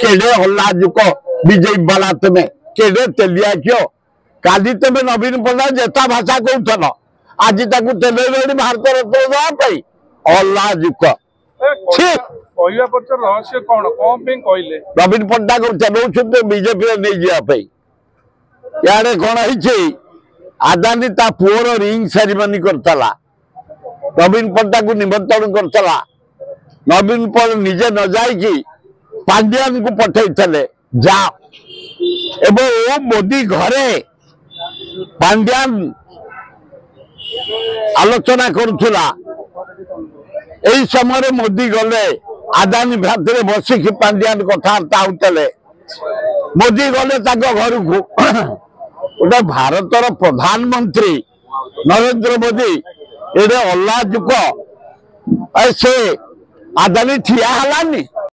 केड़े हल्ला जुक बीजेपी वाला तुम्हें केड़े तेलिया क्यों काली तुम्हें नवीन पट्टनायक जेता भाषा कहूल आज तेल भारत रत्न देवाई हल्ला जुक रहस्य कौन कौन कहले नवीन पट्टनायक चलाउछन्ते बीजेपी नहीं जावाई यारे कौन है आदानी ता पुओर रिंग सेरिमनी करतला नवीन पट्टनायक को निमंत्रण करतला नवीन पट्टनायक निजे न जाई पांड्यान को पठे जा एवं मोदी घरे पांड्यान आलोचना करुला यही समय मोदी गले आदानी भात बसिक पांड्यान कथबार्ता होते मोदी गले घर को गोटे भारतर प्रधानमंत्री नरेंद्र मोदी ये अल्लाह जुक से आदानी ठिया हलानी।